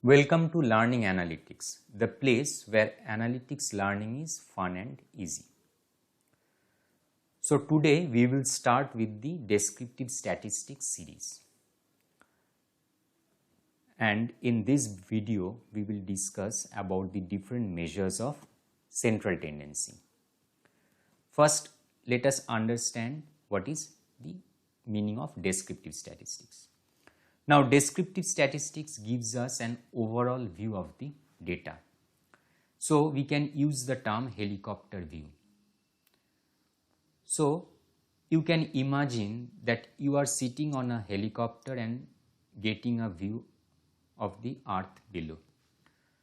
Welcome to Learning Analytics, the place where analytics learning is fun and easy. So today we will start with the descriptive statistics series. And in this video we will discuss about the different measures of central tendency. First, let us understand what is the meaning of descriptive statistics. Now, descriptive statistics gives us an overall view of the data. So, we can use the term helicopter view. So, you can imagine that you are sitting on a helicopter and getting a view of the earth below.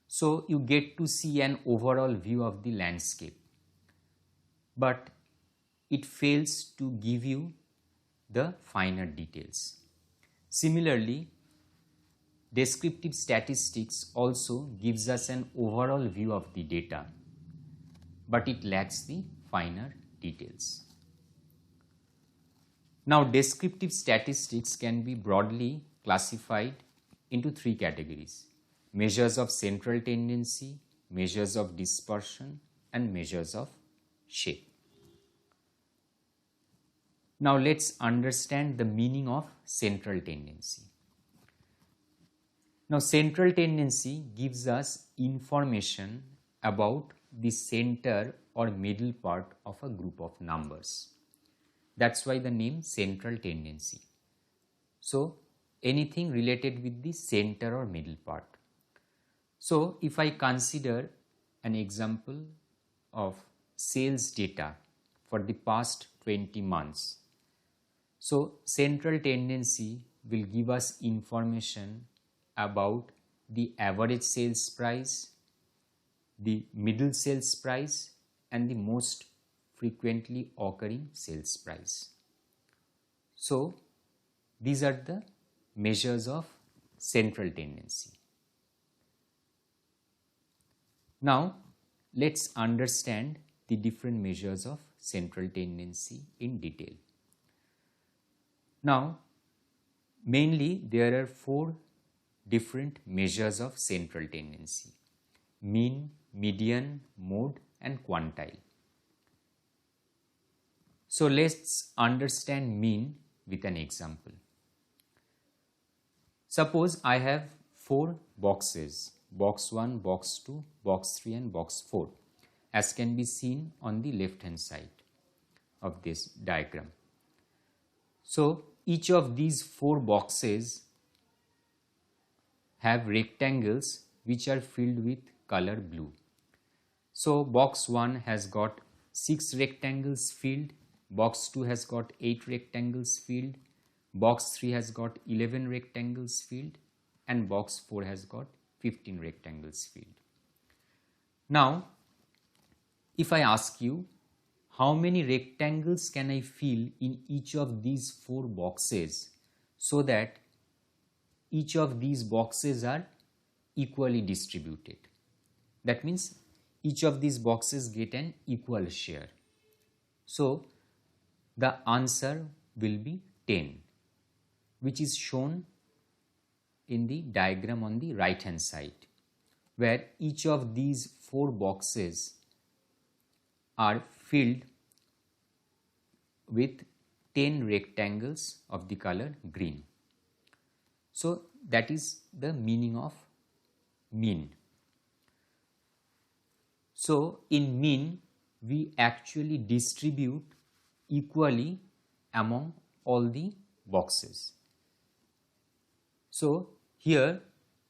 So, you get to see an overall view of the landscape, but it fails to give you the finer details. Similarly, descriptive statistics also gives us an overall view of the data, but it lacks the finer details. Now, descriptive statistics can be broadly classified into three categories: measures of central tendency, measures of dispersion, and measures of shape. Now, let's understand the meaning of central tendency. Now, central tendency gives us information about the center or middle part of a group of numbers. That's why the name central tendency. So, anything related with the center or middle part. So, if I consider an example of sales data for the past 20 months, so central tendency will give us information about the average sales price, the middle sales price, and the most frequently occurring sales price. So these are the measures of central tendency. Now let's understand the different measures of central tendency in detail. Now, mainly there are four different measures of central tendency: mean, median, mode, and quantile. So let's understand mean with an example. Suppose I have four boxes: box 1, box 2, box 3, and box 4, as can be seen on the left hand side of this diagram. So each of these four boxes have rectangles which are filled with color blue. So box 1 has got 6 rectangles filled, box 2 has got 8 rectangles filled, box 3 has got 11 rectangles filled, and box 4 has got 15 rectangles filled. Now, if I ask you, how many rectangles can I fill in each of these four boxes so that each of these boxes are equally distributed? That means each of these boxes get an equal share. So the answer will be 10, which is shown in the diagram on the right hand side, where each of these four boxes are filled with 10 rectangles of the color green. So that is the meaning of mean. So in mean, we actually distribute equally among all the boxes. So here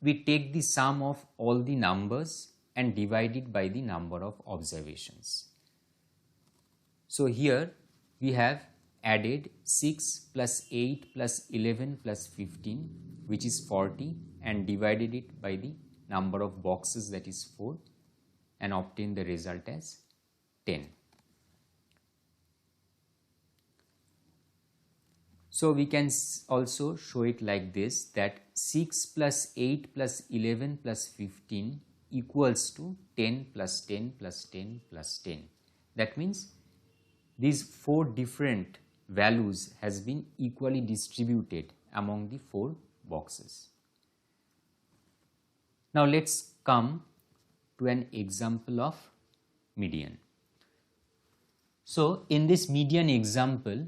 we take the sum of all the numbers and divide it by the number of observations. So here we have added 6 plus 8 plus 11 plus 15, which is 40, and divided it by the number of boxes, that is 4, and obtained the result as 10. So we can also show it like this, that 6 plus 8 plus 11 plus 15 equals to 10 plus 10 plus 10 plus 10. That means these four different values has been equally distributed among the four boxes. Now let's come to an example of median. So in this median example,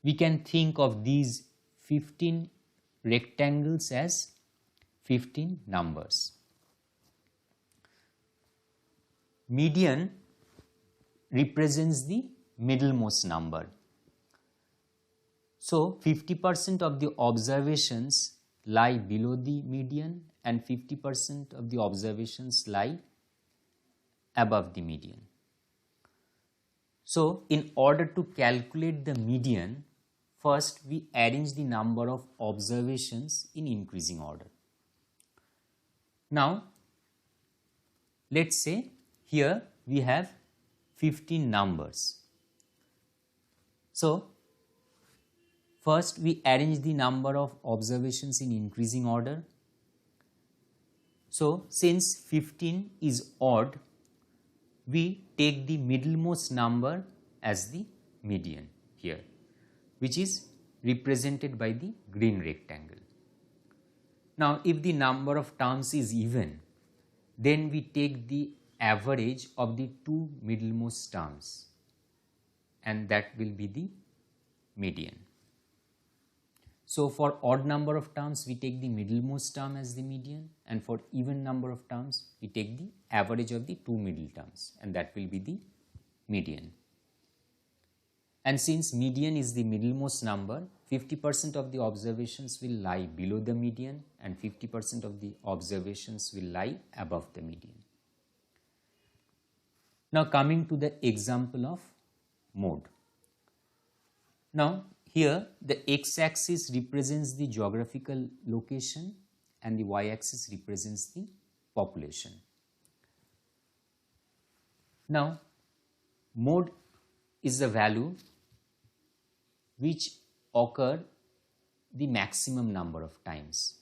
we can think of these 15 rectangles as 15 numbers. Median represents the middlemost number. So 50% of the observations lie below the median and 50% of the observations lie above the median. So in order to calculate the median, first we arrange the number of observations in increasing order. Now let's say here we have 15 numbers. So first we arrange the number of observations in increasing order. So since 15 is odd, we take the middlemost number as the median here, which is represented by the green rectangle. Now if the number of terms is even, then we take the average of the two middlemost terms, and that will be the median. So for odd number of terms, we take the middlemost term as the median, and for even number of terms, we take the average of the two middle terms, and that will be the median. And since median is the middlemost number, 50% of the observations will lie below the median and 50% of the observations will lie above the median. Now coming to the example of mode. Now here the x-axis represents the geographical location and the y-axis represents the population. Now mode is the value which occur the maximum number of times.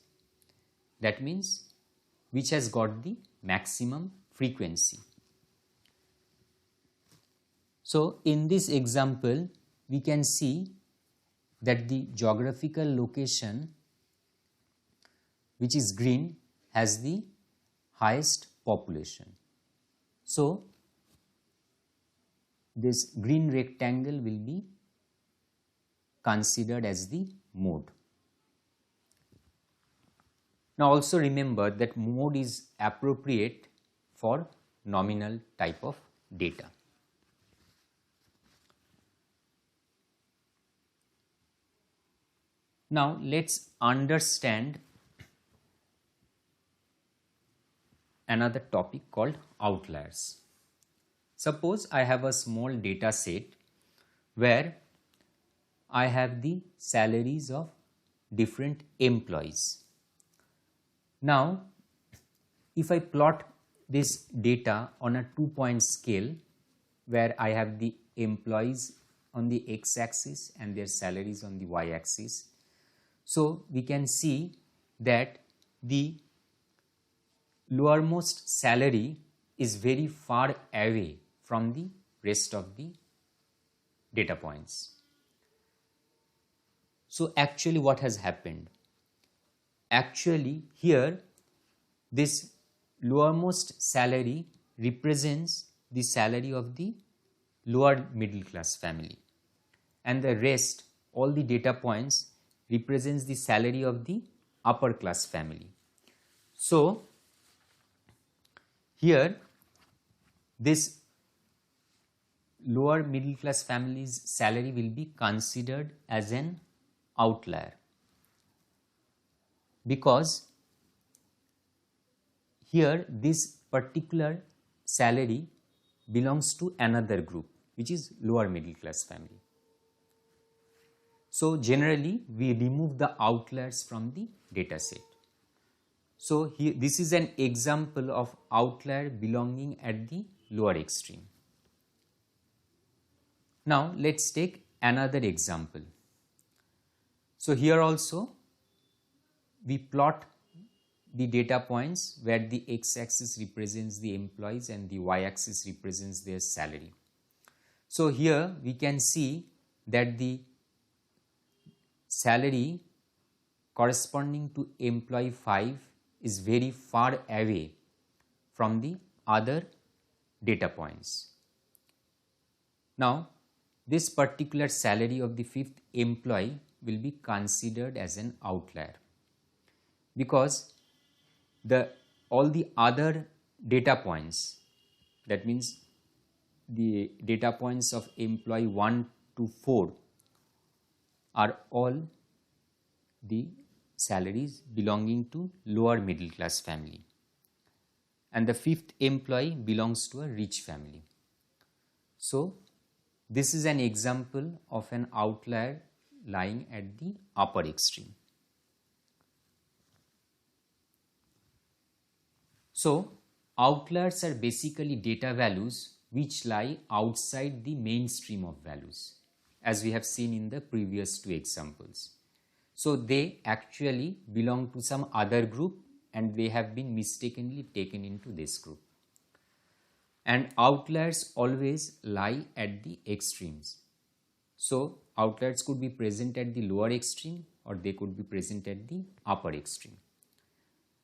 That means which has got the maximum frequency. So in this example, we can see that the geographical location, which is green, has the highest population. So this green rectangle will be considered as the mode. Now also remember that mode is appropriate for nominal type of data. Now let's understand another topic called outliers. Suppose I have a small data set where I have the salaries of different employees. Now if I plot this data on a 2-point scale where I have the employees on the x-axis and their salaries on the y-axis, so we can see that the lowermost salary is very far away from the rest of the data points. So actually what has happened? Actually here this lowermost salary represents the salary of the lower middle class family, and the rest, all the data points, represents the salary of the upper class family. So here this lower middle class family's salary will be considered as an outlier, because here this particular salary belongs to another group, which is lower middle class family. So generally we remove the outliers from the data set. So here this is an example of outlier belonging at the lower extreme. Now let's take another example. So here also we plot the data points where the x-axis represents the employees and the y-axis represents their salary. So here we can see that the salary corresponding to employee 5 is very far away from the other data points. Now, this particular salary of the fifth employee will be considered as an outlier because all the other data points, that means the data points of employee 1 to 4 are all the salaries belonging to lower middle class family, and the fifth employee belongs to a rich family. So this is an example of an outlier lying at the upper extreme. So outliers are basically data values which lie outside the mainstream of values, as we have seen in the previous two examples. So they actually belong to some other group and they have been mistakenly taken into this group. And outliers always lie at the extremes. So outliers could be present at the lower extreme or they could be present at the upper extreme.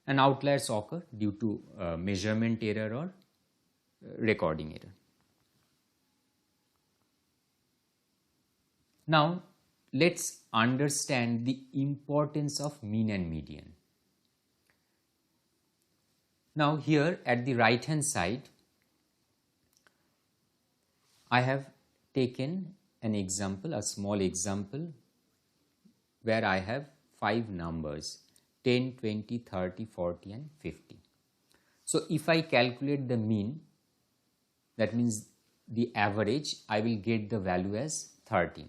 And outliers occur due to measurement error or recording error. Now let's understand the importance of mean and median. Now here at the right hand side, I have taken an example, a small example, where I have 5 numbers 10, 20, 30, 40 and 50. So if I calculate the mean, that means the average, I will get the value as 13.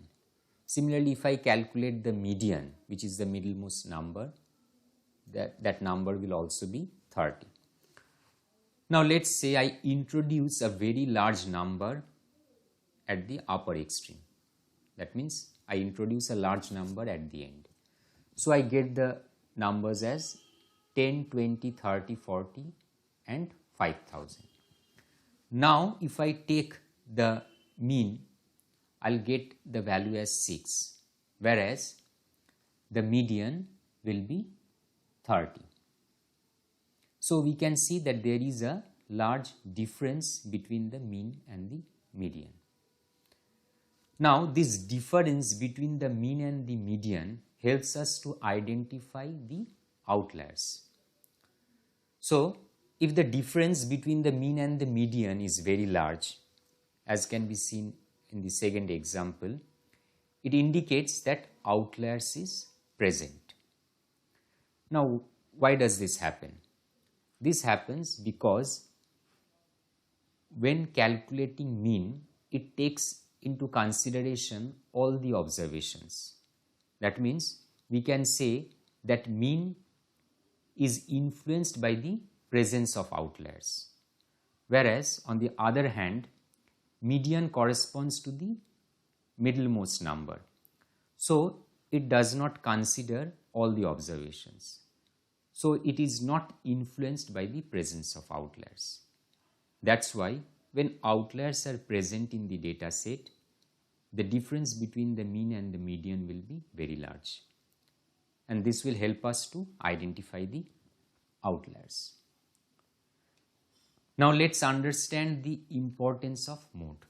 Similarly, if I calculate the median, which is the middlemost number, that number will also be 30. Now let's say I introduce a very large number at the upper extreme. That means I introduce a large number at the end. So I get the numbers as 10, 20, 30, 40 and 5000. Now if I take the mean, I'll get the value as 6, whereas the median will be 30. So we can see that there is a large difference between the mean and the median. Now this difference between the mean and the median helps us to identify the outliers. So if the difference between the mean and the median is very large, as can be seen in the second example, it indicates that outliers is present. Now why does this happen? This happens because when calculating mean, it takes into consideration all the observations. That means we can say that mean is influenced by the presence of outliers, whereas on the other hand, median corresponds to the middlemost number. So it does not consider all the observations. So it is not influenced by the presence of outliers. That's why when outliers are present in the data set, the difference between the mean and the median will be very large. And this will help us to identify the outliers. Now let's understand the importance of mode.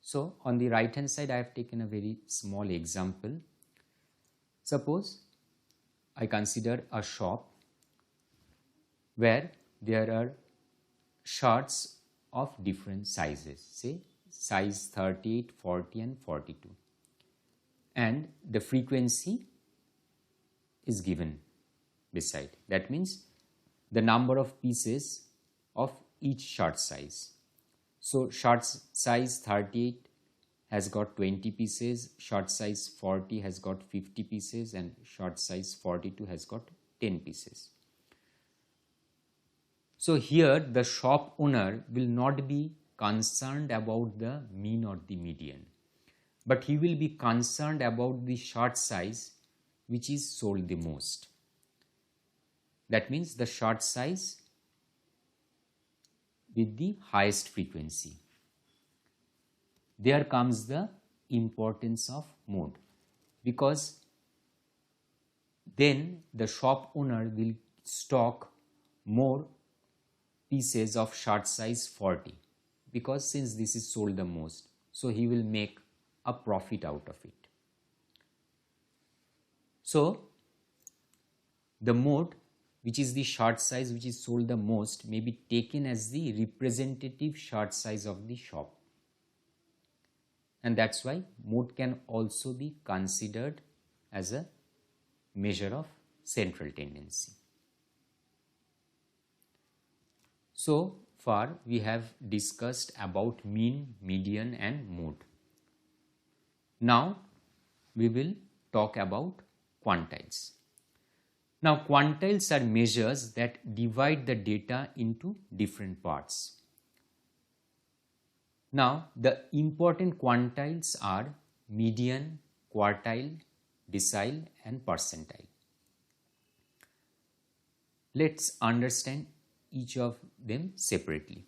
So on the right hand side, I have taken a very small example. Suppose I consider a shop where there are shirts of different sizes, say size 38, 40 and 42. And the frequency is given beside. That means the number of pieces of each shirt size. So shirt size 38 has got 20 pieces, shirt size 40 has got 50 pieces and shirt size 42 has got 10 pieces. So here the shop owner will not be concerned about the mean or the median, but he will be concerned about the shirt size which is sold the most. That means the shirt size with the highest frequency. There comes the importance of mode, because then the shop owner will stock more pieces of shirt size 40, because since this is sold the most, so he will make a profit out of it. So the mode which is the shirt size which is sold the most may be taken as the representative shirt size of the shop, and that's why mode can also be considered as a measure of central tendency. So far we have discussed about mean, median and mode. Now we will talk about quantiles. Now quantiles are measures that divide the data into different parts. Now the important quantiles are median, quartile, decile and percentile. Let's understand each of them separately.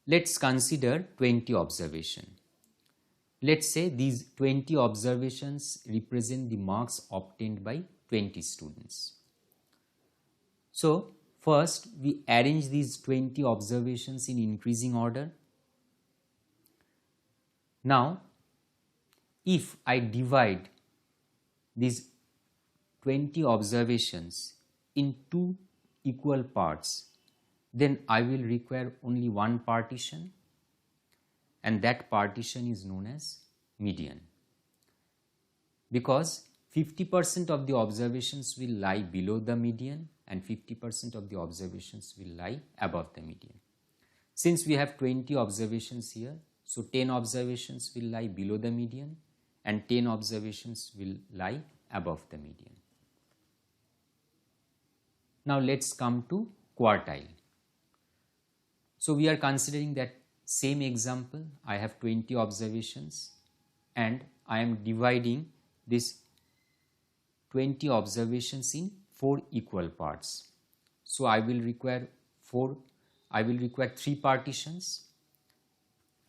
Let's consider 20 observations. Let's say these 20 observations represent the marks obtained by 20 students. So first we arrange these 20 observations in increasing order. Now if I divide these 20 observations in two equal parts, then I will require only one partition, and that partition is known as median, because 50% of the observations will lie below the median and 50% of the observations will lie above the median. Since we have 20 observations here, so 10 observations will lie below the median and 10 observations will lie above the median. Now let's come to quartile. So we are considering that same example. I have 20 observations and I am dividing this 20 observations in 4 equal parts. So I will require 3 partitions,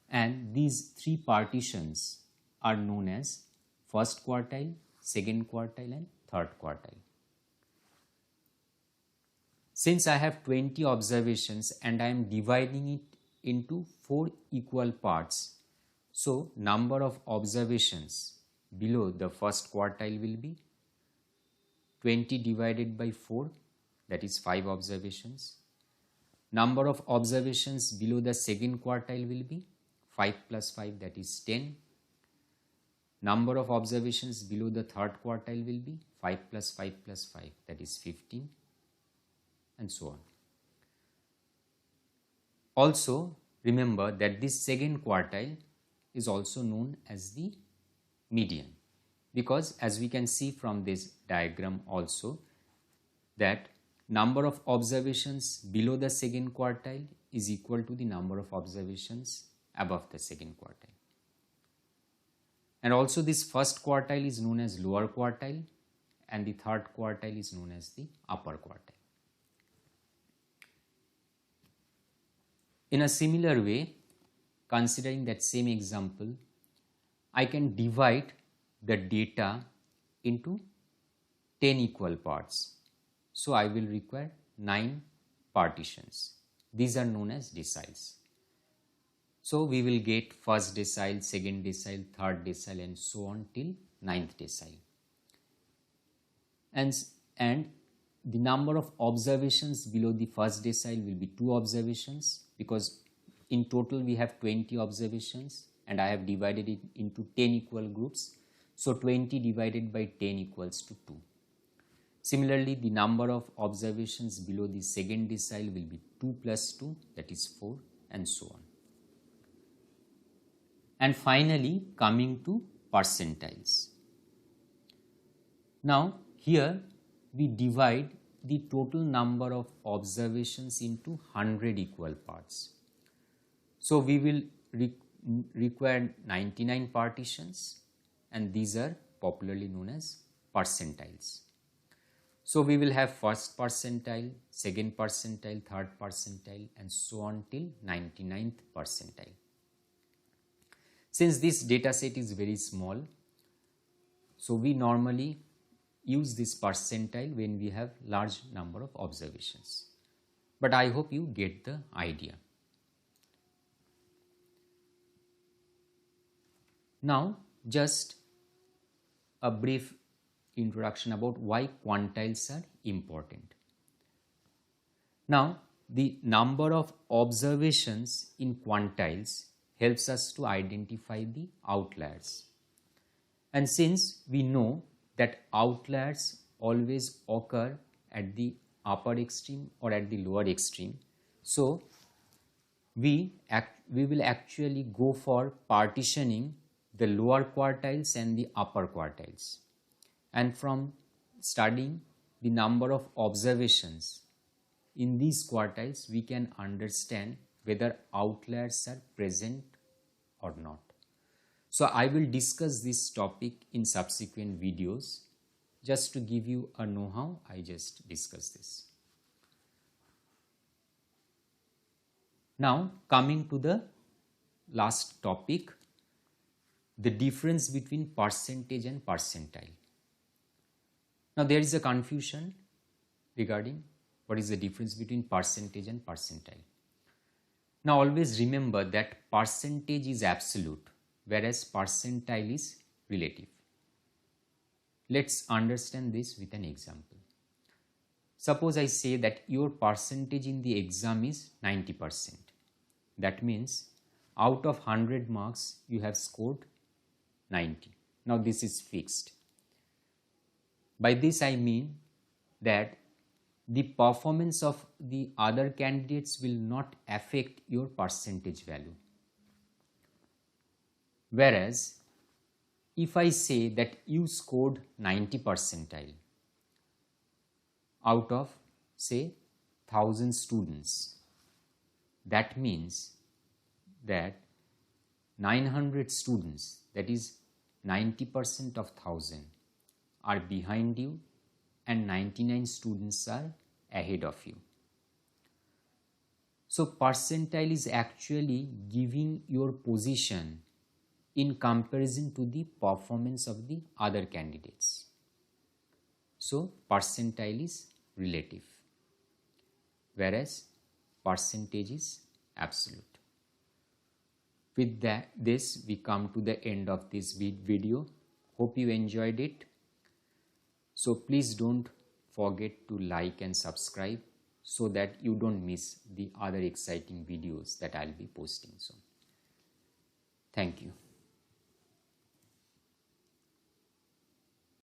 and these 3 partitions are known as first quartile, second quartile and third quartile. Since I have 20 observations and I am dividing it into 4 equal parts, so number of observations below the first quartile will be 20 divided by 4, that is 5 observations. Number of observations below the second quartile will be 5 plus 5, that is 10. Number of observations below the third quartile will be 5 plus 5 plus 5, that is 15, and so on. Also remember that this second quartile is also known as the median, because as we can see from this diagram also, that number of observations below the second quartile is equal to the number of observations above the second quartile. And also this first quartile is known as lower quartile and the third quartile is known as the upper quartile. In a similar way, considering that same example, I can divide the data into 10 equal parts. So I will require 9 partitions. These are known as deciles. So we will get first decile, second decile, third decile and so on till 9th decile. And the number of observations below the first decile will be 2 observations, because in total we have 20 observations and I have divided it into 10 equal groups. So 20 divided by 10 equals to 2. Similarly, the number of observations below the second decile will be 2 plus 2, that is 4, and so on. And finally, coming to percentiles. Now here we divide the total number of observations into 100 equal parts. So we will require 99 partitions, and these are popularly known as percentiles. So we will have first percentile, second percentile, third percentile and so on till 99th percentile. Since this data set is very small, so we normally use this percentile when we have large number of observations. But I hope you get the idea. Now, just a brief introduction about why quantiles are important. Now, the number of observations in quantiles helps us to identify the outliers. And since we know that outliers always occur at the upper extreme or at the lower extreme, so we will actually go for partitioning the lower quartiles and the upper quartiles. And from studying the number of observations in these quartiles, we can understand whether outliers are present or not. So I will discuss this topic in subsequent videos. Just to give you a know-how, I just discussed this. Now coming to the last topic, the difference between percentage and percentile. Now there is a confusion regarding what is the difference between percentage and percentile. Now always remember that percentage is absolute, whereas percentile is relative. Let's understand this with an example. Suppose I say that your percentage in the exam is 90%. That means out of 100 marks you have scored 90. Now this is fixed. By this I mean that the performance of the other candidates will not affect your percentage value. Whereas if I say that you scored 90 percentile out of say 1000 students, that means that 900 students, that is 90% of 1000, are behind you and 99 students are ahead of you. So percentile is actually giving your position in comparison to the performance of the other candidates. So percentile is relative, whereas percentage is absolute. With this we come to the end of this video. Hope you enjoyed it. So please don't forget to like and subscribe so that you don't miss the other exciting videos that I'll be posting soon. Thank you.